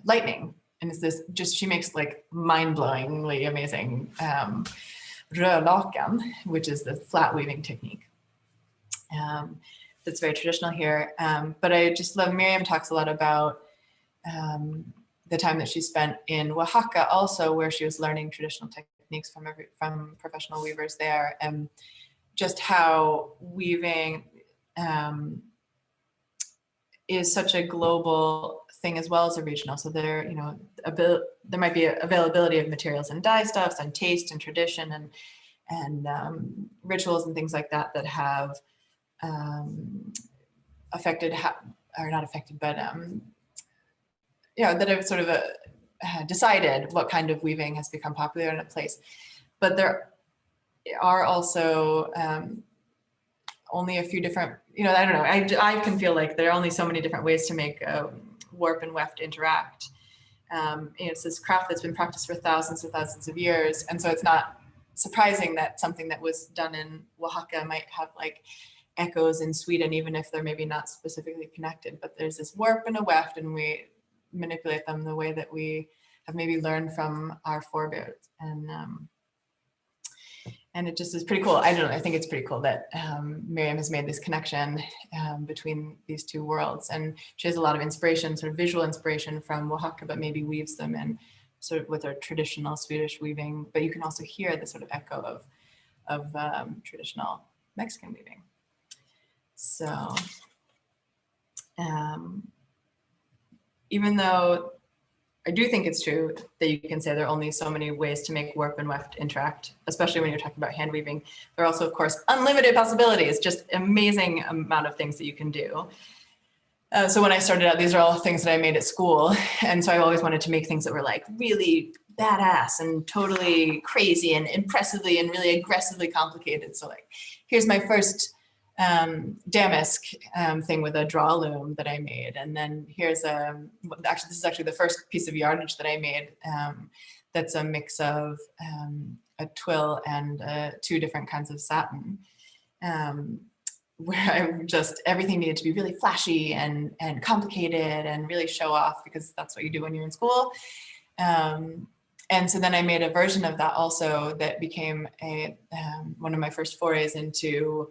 S2: lightning. And it's this, she makes like mind-blowingly amazing rödlakan, which is the flat weaving technique. That's very traditional here. But I just love, Miriam talks a lot about the time that she spent in Oaxaca also, where she was learning traditional techniques from professional weavers there, and just how weaving is such a global thing as well as a regional. So there, there might be availability of materials and dye stuffs and taste and tradition and rituals and things like that that have affected, or not affected, but that have sort of decided what kind of weaving has become popular in a place. But there are also only a few different, I don't know, I can feel like there are only so many different ways to make warp and weft interact. It's this craft that's been practiced for thousands and thousands of years. And so it's not surprising that something that was done in Oaxaca might have like echoes in Sweden, even if they're maybe not specifically connected. But there's this warp and a weft, and we manipulate them the way that we have maybe learned from our forebears. And it just is pretty cool. I don't know, I think it's pretty cool that Miriam has made this connection between these two worlds. And she has a lot of inspiration, sort of visual inspiration from Oaxaca, but maybe weaves them in sort of with her traditional Swedish weaving. But you can also hear the sort of echo of traditional Mexican weaving. So even though I do think it's true that you can say there are only so many ways to make warp and weft interact, especially when you're talking about hand weaving. There are also, of course, unlimited possibilities, just amazing amount of things that you can do. So when I started out, these are all things that I made at school. And so I always wanted to make things that were like really badass and totally crazy and impressively and really aggressively complicated. So like, here's my first damask thing with a draw loom that I made. And then here's actually, this is actually the first piece of yardage that I made. That's a mix of a twill and 2 different kinds of satin, where I just, everything needed to be really flashy and complicated and really show off, because that's what you do when you're in school. And so then I made a version of that also that became one of my first forays into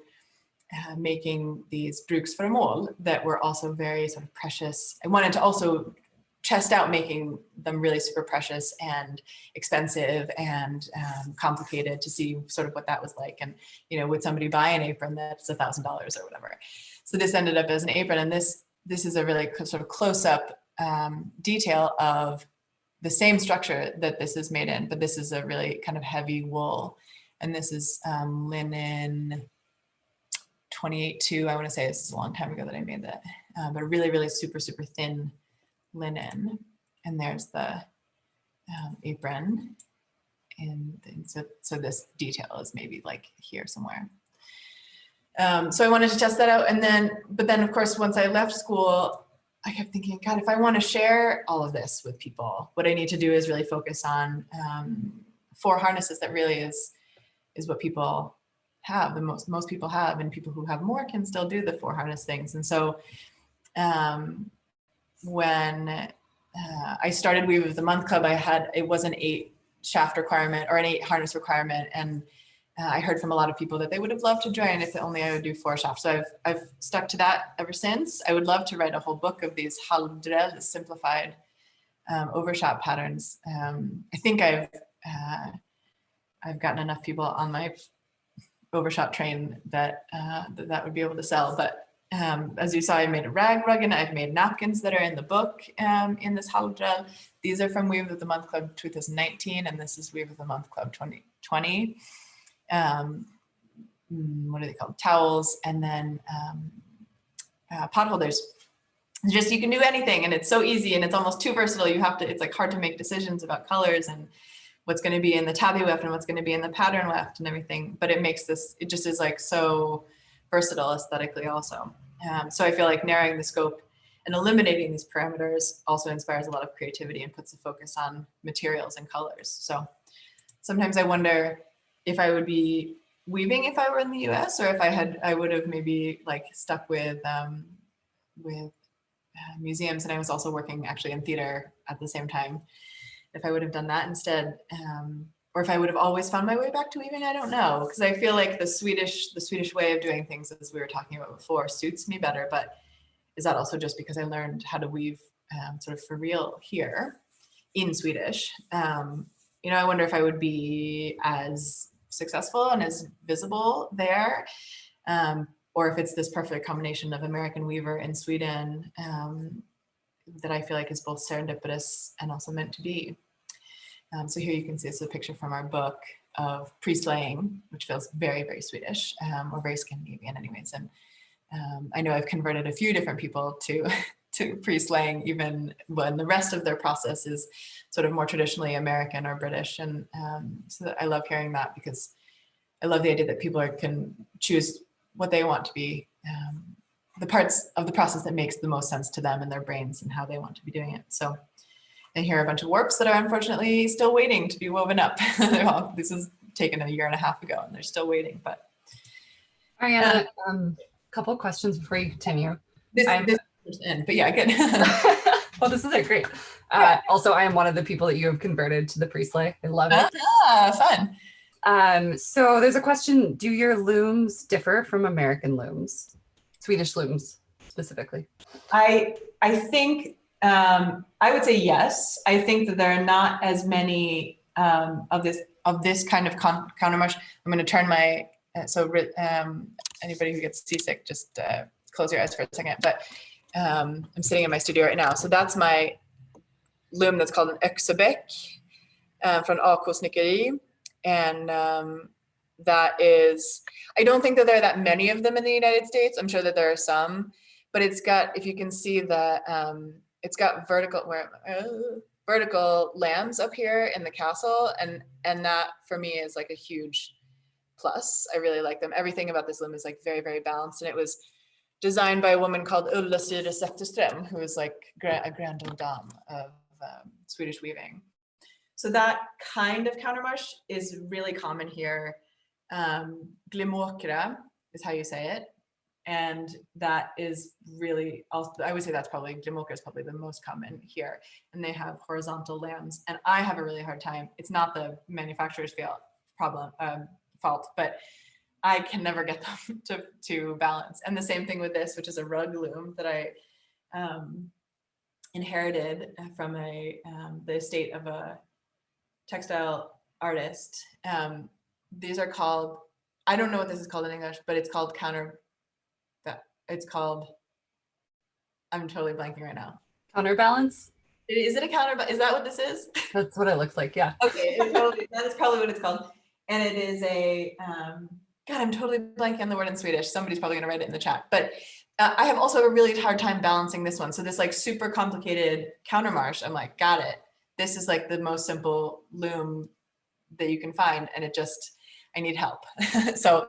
S2: making these bruksföremål that were also very sort of precious. I wanted to also test out making them really super precious and expensive and complicated to see sort of what that was like. And, you know, would somebody buy an apron that's $1,000 or whatever? So this ended up as an apron. And this is a really sort of close-up detail of the same structure that this is made in, but this is a really kind of heavy wool. And this is linen 28.2, I want to say. This is a long time ago that I made that, but really, really super, super thin linen. And there's the apron. And so this detail is maybe like here somewhere. So I wanted to test that out. But then of course, once I left school, I kept thinking, God, if I want to share all of this with people, what I need to do is really focus on 4 harnesses that really is what people have, the most people have, and people who have more can still do the 4 harness things. And so when I started Weave of the Month Club, it was an 8 shaft requirement or an 8 harness requirement. And I heard from a lot of people that they would have loved to join if only I would do 4 shafts. So I've stuck to that ever since. I would love to write a whole book of these halvdrell, simplified overshot patterns. I think I've gotten enough people on my overshot train that that would be able to sell. But as you saw, I made a rag rug, and I've made napkins that are in the book in this halvdrell. These are from Weave of the Month Club 2019, and this is Weave of the Month Club 2020. What are they called? Towels, and then pot holders. Just, you can do anything, and it's so easy, and it's almost too versatile. It's like hard to make decisions about colors and what's going to be in the tabby weft and what's going to be in the pattern weft and everything. But it just is like so versatile aesthetically also. So I feel like narrowing the scope and eliminating these parameters also inspires a lot of creativity and puts the focus on materials and colors. So sometimes I wonder if I would be weaving if I were in the US, or if I would have maybe like stuck with museums. And I was also working actually in theater at the same time. If I would have done that instead, or if I would have always found my way back to weaving, I don't know. Because I feel like the Swedish way of doing things, as we were talking about before, suits me better. But is that also just because I learned how to weave sort of for real here in Swedish? You know, I wonder if I would be as successful and as visible there, or if it's this perfect combination of American weaver in Sweden that I feel like is both serendipitous and also meant to be. So here you can see, it's a picture from our book of pre-slaying, which feels very, very Swedish, or very Scandinavian anyways. And I know I've converted a few different people to pre-slaying, even when the rest of their process is sort of more traditionally American or British. And so I love hearing that, because I love the idea that people can choose what they want to be, the parts of the process that makes the most sense to them and their brains and how they want to be doing it. So, and here are a bunch of warps that are unfortunately still waiting to be woven up. This was taken 1.5 years ago, and they're still waiting. But
S1: Ariana, a couple of questions before you continue.
S2: This in, but yeah, good.
S1: Well, this is great. Also, I am one of the people that you have converted to the pre-slay. I love it.
S2: Fun.
S1: So there's a question, do your looms differ from American looms? Swedish looms specifically.
S2: I think I would say yes. I think that there are not as many of this kind of countermarch. I'm going to turn my anybody who gets seasick, just close your eyes for a second. But I'm sitting in my studio right now, so that's my loom that's called an Öxebäck from AK Snickeri, and that is. I don't think that there are that many of them in the United States. I'm sure that there are some. But it's got, if you can see the, it's got vertical lambs up here in the castle, and that for me is like a huge plus. I really like them. Everything about this loom is like very, very balanced, and it was designed by a woman called Ulla Syre Zetterström, who is like a grande dame of Swedish weaving. So that kind of countermarch is really common here. Glimåkra is how you say it. And that is really, also, I would say that's probably, Glimåkra is probably the most common here. And they have horizontal lambs. And I have a really hard time. It's not the manufacturer's fault, but I can never get them to balance. And the same thing with this, which is a rug loom that I inherited from the estate of a textile artist. These are called, I don't know what this is called in English, but it's called I'm totally blanking right now.
S1: Counterbalance?
S2: Is it a counterbalance? Is that what this is?
S1: That's what it looks like, yeah.
S2: Okay, that is probably what it's called. And it is a, God, I'm totally blanking on the word in Swedish. Somebody's probably gonna write it in the chat. But I have also a really hard time balancing this one. So this like super complicated countermarch, I'm like, got it. This is like the most simple loom that you can find, and it just, I need help. So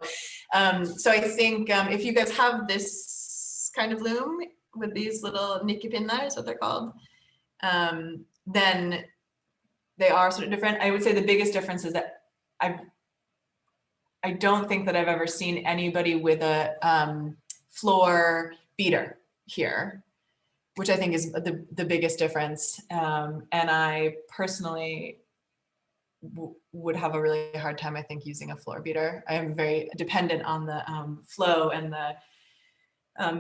S2: I think if you guys have this kind of loom with these little nikkepinnar, is what they're called, then they are sort of different. I would say the biggest difference is that I don't think that I've ever seen anybody with a floor beater here, which I think is the biggest difference. And I personally would have a really hard time, I think, using a floor beater. I am very dependent on the flow and the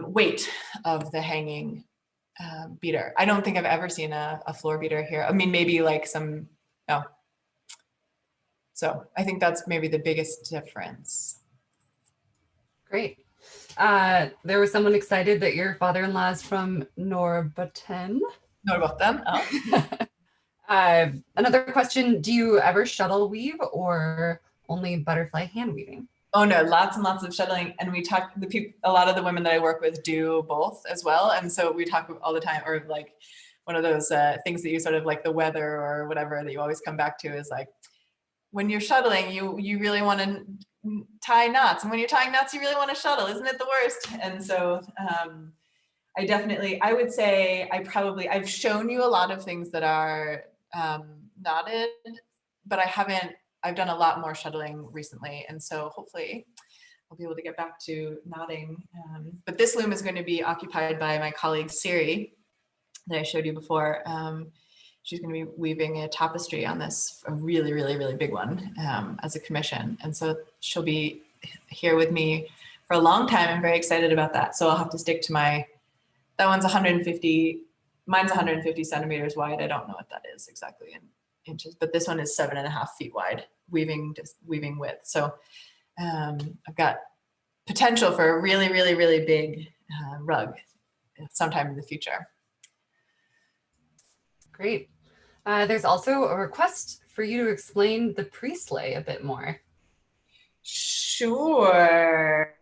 S2: weight of the hanging beater. I don't think I've ever seen a floor beater here. I mean, maybe like some, no. So I think that's maybe the biggest difference.
S1: Great. There was someone excited that your father-in-law is from Norrbotten.
S2: Norrbotten, oh.
S1: Another question, do you ever shuttle weave or only butterfly hand weaving?
S2: Oh no, lots and lots of shuttling. And we talk, a lot of the women that I work with do both as well. And so we talk all the time, or like one of those things that you sort of like the weather or whatever that you always come back to is like, when you're shuttling, you really want to tie knots. And when you're tying knots, you really want to shuttle. Isn't it the worst? And so I would say I've shown you a lot of things that are knotted, but I've done a lot more shuttling recently. And so hopefully I'll be able to get back to knotting. But this loom is going to be occupied by my colleague Siri that I showed you before. She's going to be weaving a tapestry on this, a really, really, really big one as a commission. And so she'll be here with me for a long time. I'm very excited about that. So I'll have to stick to that one's 150, mine's 150 centimeters wide. I don't know what that is exactly in inches, but this one is 7.5 feet wide, weaving width. So I've got potential for a really, really, really big rug sometime in the future. Great.
S1: There's also a request for you to explain the pre-slay a bit more.
S2: Sure.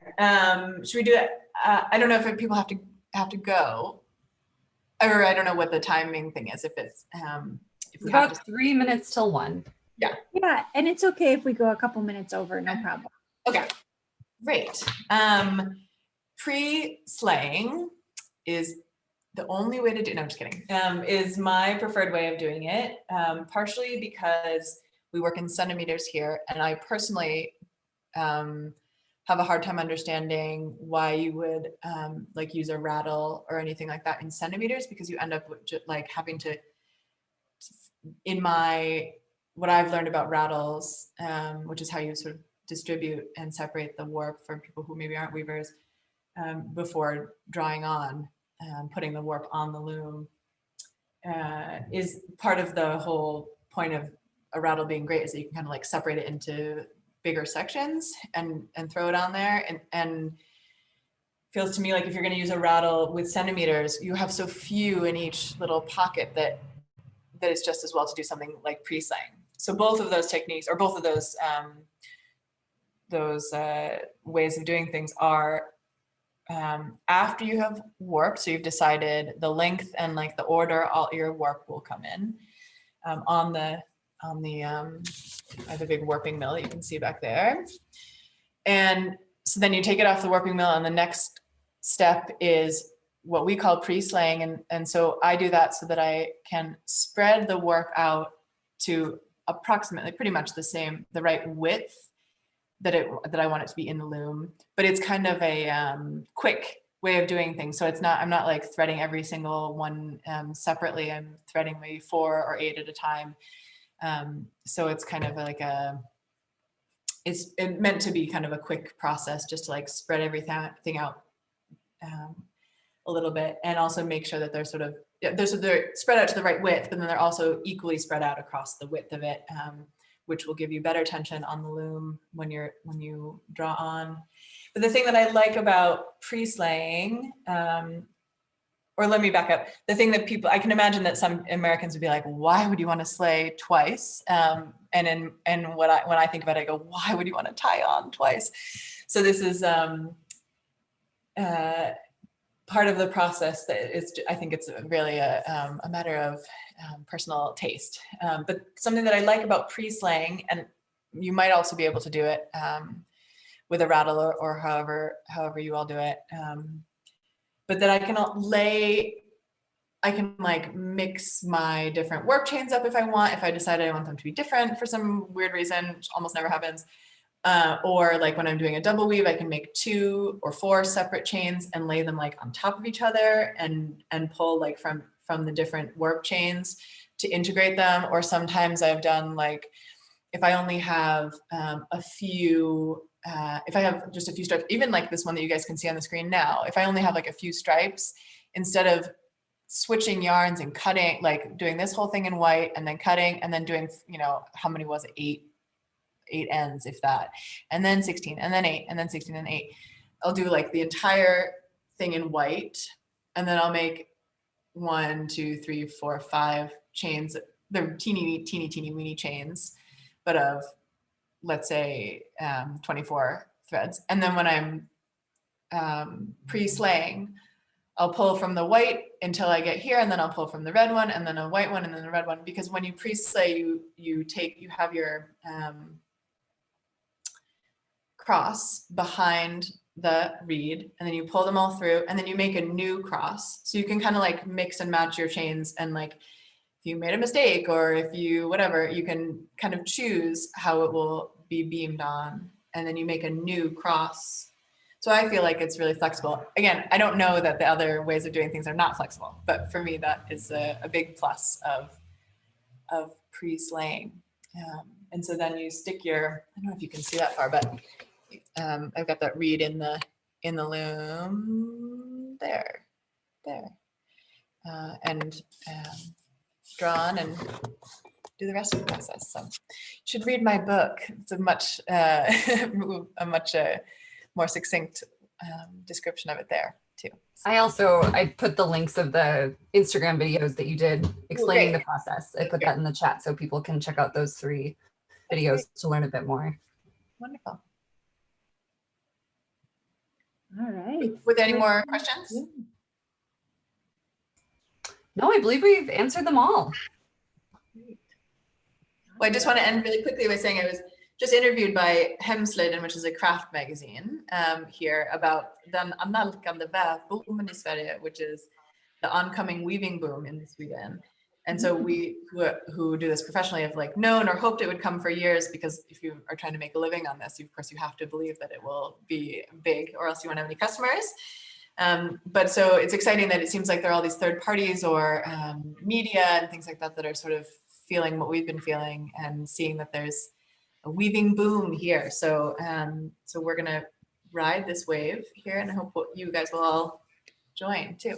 S2: Should we do it? I don't know if people have to go, or I don't know what the timing thing is. If it's if we
S1: about 3 minutes till 1.
S2: Yeah.
S3: Yeah, and it's okay if we go a couple minutes over, no problem.
S2: Okay. Great. Pre-slaying is the only way to do, no, I'm just kidding, is my preferred way of doing it, partially because we work in centimeters here, and I personally have a hard time understanding why you would like use a rattle or anything like that in centimeters, because you end up with like having to, in my what I've learned about rattles, which is how you sort of distribute and separate the warp for people who maybe aren't weavers, before drawing on, putting the warp on the loom, is part of the whole point of a rattle being great, is that you can kind of like separate it into bigger sections and throw it on there. And feels to me like if you're going to use a rattle with centimeters, you have so few in each little pocket that it's just as well to do something like pre-slaying. So both of those techniques, or both of those ways of doing things are after you have warped, so you've decided the length and like the order all your warp will come in on the I have a big warping mill that you can see back there. And so then you take it off the warping mill, and the next step is what we call pre-slaying. And so I do that so that I can spread the warp out to approximately pretty much the right width that I want it to be in the loom, but it's kind of a quick way of doing things. So I'm not like threading every single one separately. I'm threading maybe 4 or 8 at a time. So it's kind of like it's meant to be kind of a quick process, just to like spread everything out a little bit, and also make sure that they're they're spread out to the right width, but then they're also equally spread out across the width of it, which will give you better tension on the loom when you draw on. But the thing that I like about pre-slaying, or let me back up. The thing that I can imagine that some Americans would be like, why would you want to slay twice? And when I think about it, I go, why would you want to tie on twice? So this is part of the process that is, I think it's really a matter of personal taste. But something that I like about pre-slaying, and you might also be able to do it with a rattle or however you all do it, but that I can like mix my different warp chains up if I want. If I decide I want them to be different for some weird reason, which almost never happens. Or like when I'm doing a double weave, I can make 2 or 4 separate chains and lay them like on top of each other and pull like from the different warp chains to integrate them. Or sometimes I've done like, if I only have a few, if I have just a few stripes, even like this one that you guys can see on the screen now, if I only have like a few stripes, instead of switching yarns and cutting, like doing this whole thing in white and then cutting and then doing, how many was it? 8 ends, if that, and then 16 and then 8 and then 16 and 8. I'll do like the entire thing in white, and then I'll make 1, 2, 3, 4, 5 chains. They're teeny weeny chains, but of, let's say 24 threads. And then when I'm pre-slaying, I'll pull from the white until I get here, and then I'll pull from the red one, and then a white one, and then the red one. Because when you pre-slay, you have your cross behind the reed, and then you pull them all through, and then you make a new cross. So you can kind of like mix and match your chains, and like if you made a mistake or if you whatever, you can kind of choose how it will be beamed on, and then you make a new cross. So I feel like it's really flexible. Again, I don't know that the other ways of doing things are not flexible, but for me that is a big plus of pre-slaying. And so then you stick your, I don't know if you can see that far, but I've got that reed in the loom there, and draw on and do the rest of the process. So you should read my book. It's a much more succinct description of it there too.
S1: I put the links of the Instagram videos that you did explaining the process. I put that in the chat so people can check out those 3 videos to learn a bit more.
S2: Wonderful.
S3: All right.
S2: Were there any more questions?
S1: No, I believe we've answered them all.
S2: Well, I just want to end really quickly by saying I was just interviewed by Hemslöjden, which is a craft magazine here, about den annalkande vävboomen i Sverige, which is the oncoming weaving boom in Sweden. And so we who do this professionally have like known or hoped it would come for years, because if you are trying to make a living on this, of course you have to believe that it will be big, or else you won't have any customers. But so it's exciting that it seems like there are all these third parties or media and things like that that are sort of feeling what we've been feeling and seeing that there's a weaving boom here. So so we're gonna ride this wave here, and I hope you guys will all join too.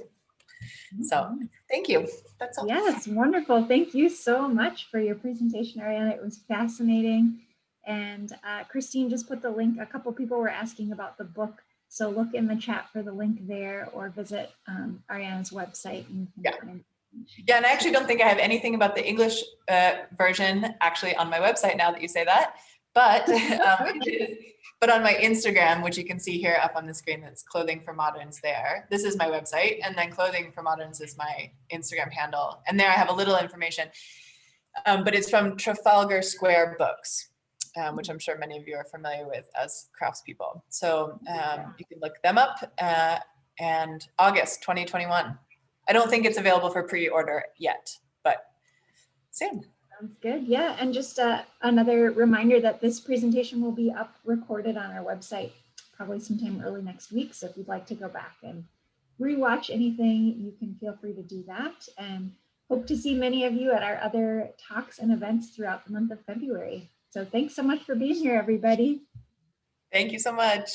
S2: So thank you. That's all.
S3: Yes, wonderful. Thank you so much for your presentation, Ariana. It was fascinating. And Christine just put the link. A couple people were asking about the book. So look in the chat for the link there, or visit Ariana's website.
S2: Yeah. Yeah, and I actually don't think I have anything about the English version actually on my website now that you say that, but but on my Instagram, which you can see here up on the screen, that's Clothing for Moderns there. This is my website, and then Clothing for Moderns is my Instagram handle. And there I have a little information, but it's from Trafalgar Square Books, which I'm sure many of you are familiar with as craftspeople. So you can look them up, and August 2021. I don't think it's available for pre-order yet, but soon.
S3: Sounds good. Yeah, and just another reminder that this presentation will be up recorded on our website probably sometime early next week. So if you'd like to go back and rewatch anything, you can feel free to do that. And hope to see many of you at our other talks and events throughout the month of February. So thanks so much for being here, everybody.
S2: Thank you so much.